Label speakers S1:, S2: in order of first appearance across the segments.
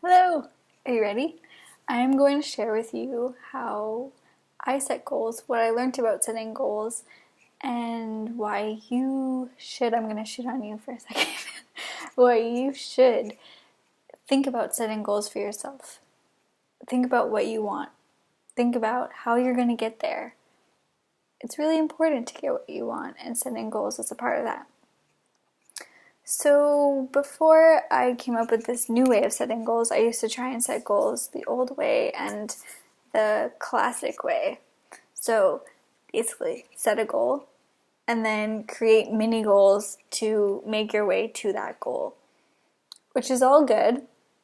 S1: Hello! Are you ready? I am going to share with you how I set goals, what I learned about setting goals, and why you should, I'm going to shit on you for a second, why you should think about setting goals for yourself. Think about what you want. Think about how you're going to get there. It's really important to get what you want, and setting goals is a part of that. So before I came up with this new way of setting goals, I used to try and set goals the old way and the classic way. So basically, set a goal and then create mini goals to make your way to that goal, which is all good,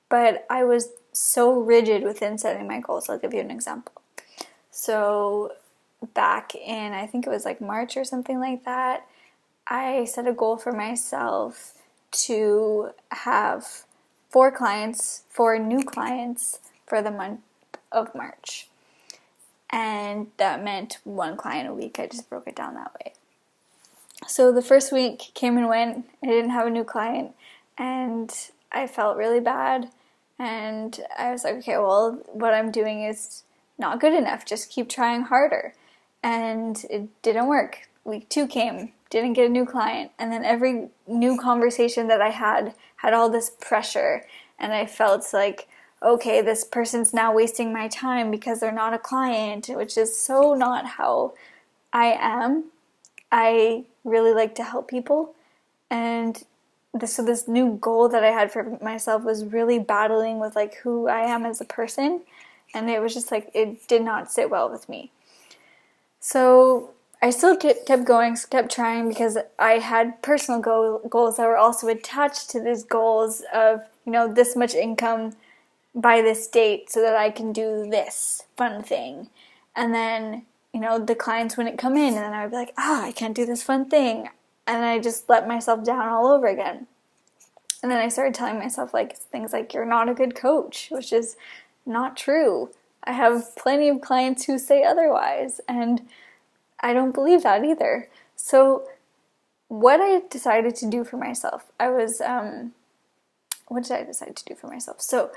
S1: but I was so rigid within setting my goals. I'll give you an example. So back in, I think it was like March or something like that, I set a goal for myself to have 4 new clients for the month of March. And that meant 1 client a week. I just broke it down that way. So the first week came and went. I didn't have a new client and I felt really bad. And I was like, okay, well, what I'm doing is not good enough. Just keep trying harder. And it didn't work. Week 2 came, didn't get a new client, and then every new conversation that I had all this pressure, and I felt like, okay, this person's now wasting my time because they're not a client, which is so not how I am. I really like to help people, and this new goal that I had for myself was really battling with like who I am as a person, and it was just like it did not sit well with me. So I still kept going, kept trying, because I had personal goals that were also attached to these goals of, this much income by this date so that I can do this fun thing. And then, the clients wouldn't come in, and then I would be like, I can't do this fun thing. And I just let myself down all over again. And then I started telling myself like things like, you're not a good coach, which is not true. I have plenty of clients who say otherwise, and I don't believe that either. So what I decided to do for myself, what did I decide to do for myself? So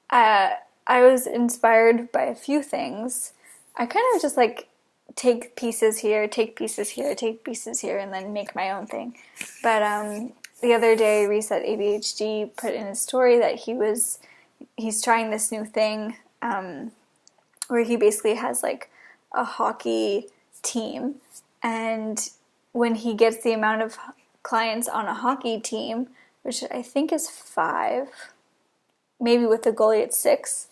S1: I was inspired by a few things. I kind of just like take pieces here, take pieces here, take pieces here, and then make my own thing. But the other day, Reset ADHD put in his story that he's trying this new thing where he basically has like a hockey team, and when he gets the amount of clients on a hockey team, which I think is 5, maybe with the goalie it's 6,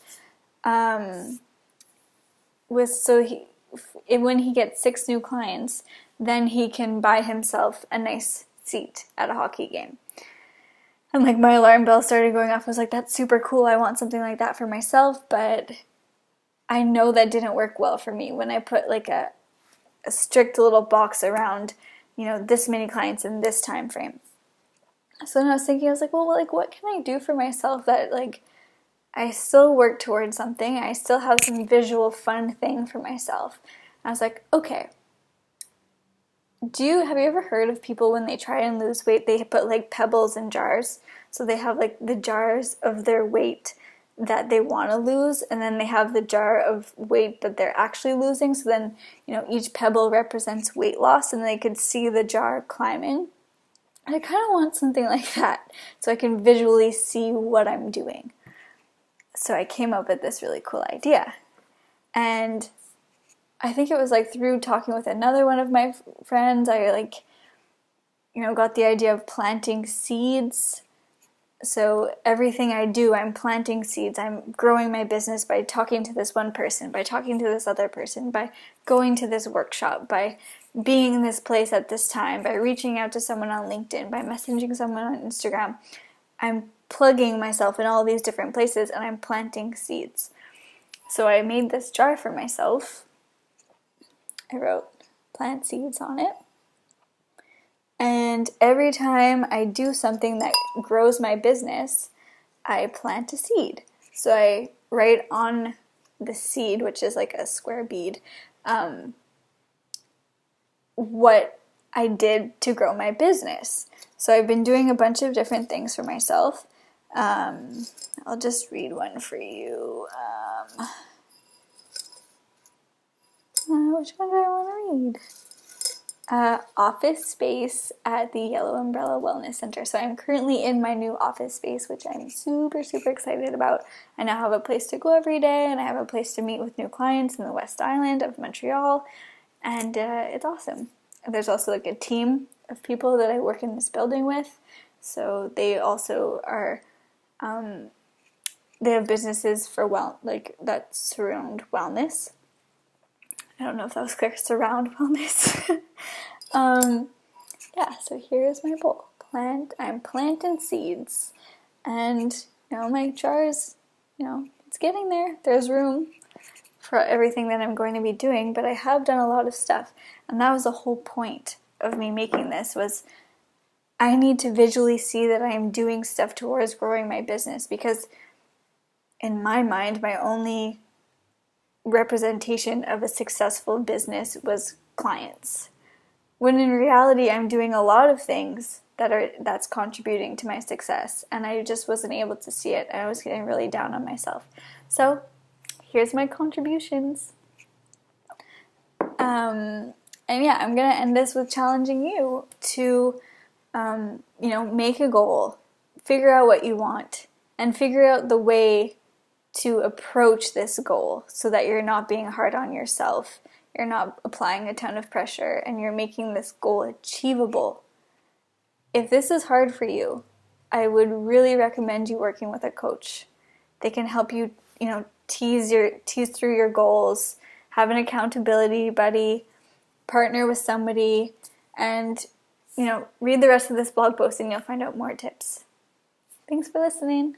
S1: when he gets 6 new clients, then he can buy himself a nice seat at a hockey game. And like my alarm bell started going off. I was like, that's super cool. I want something like that for myself, but I know that didn't work well for me when I put like a strict little box around, this many clients in this time frame. So then I was thinking, well, like, what can I do for myself that, like, I still work towards something, I still have some visual fun thing for myself. And I was like, okay, have you ever heard of people when they try and lose weight, they put, like, pebbles in jars? So they have, like, the jars of their weight that they want to lose, and then they have the jar of weight that they're actually losing. So then, each pebble represents weight loss, and they could see the jar climbing. And I kind of want something like that, so I can visually see what I'm doing. So I came up with this really cool idea. And I think it was like through talking with another one of my friends, I got the idea of planting seeds. So everything I do, I'm planting seeds. I'm growing my business by talking to this one person, by talking to this other person, by going to this workshop, by being in this place at this time, by reaching out to someone on LinkedIn, by messaging someone on Instagram. I'm plugging myself in all these different places, and I'm planting seeds. So I made this jar for myself. I wrote plant seeds on it. And every time I do something that grows my business, I plant a seed. So I write on the seed, which is like a square bead, what I did to grow my business. So I've been doing a bunch of different things for myself. I'll just read one for you. Which one do I want to read? Office space at the Yellow Umbrella Wellness Center. So I'm currently in my new office space, which I'm super, super excited about. I now have a place to go every day, and I have a place to meet with new clients in the West Island of Montreal, and it's awesome. There's also like a team of people that I work in this building with, so they also are, they have businesses for that surround wellness. I don't know if that was clear. Surround wellness. Yeah, so here's my bowl. I'm planting seeds. And, my jars, it's getting there. There's room for everything that I'm going to be doing, but I have done a lot of stuff. And that was the whole point of me making this, was I need to visually see that I am doing stuff towards growing my business, because in my mind, my only representation of a successful business was clients, when in reality I'm doing a lot of things that's contributing to my success, and I just wasn't able to see it, and I was getting really down on myself. So here's my contributions. And yeah, I'm gonna end this with challenging you to make a goal, figure out what you want, and figure out the way to approach this goal so that you're not being hard on yourself, you're not applying a ton of pressure, and you're making this goal achievable. If this is hard for you, I would really recommend you working with a coach. They can help you, tease through your goals, have an accountability buddy, partner with somebody, and, read the rest of this blog post and you'll find out more tips. Thanks for listening.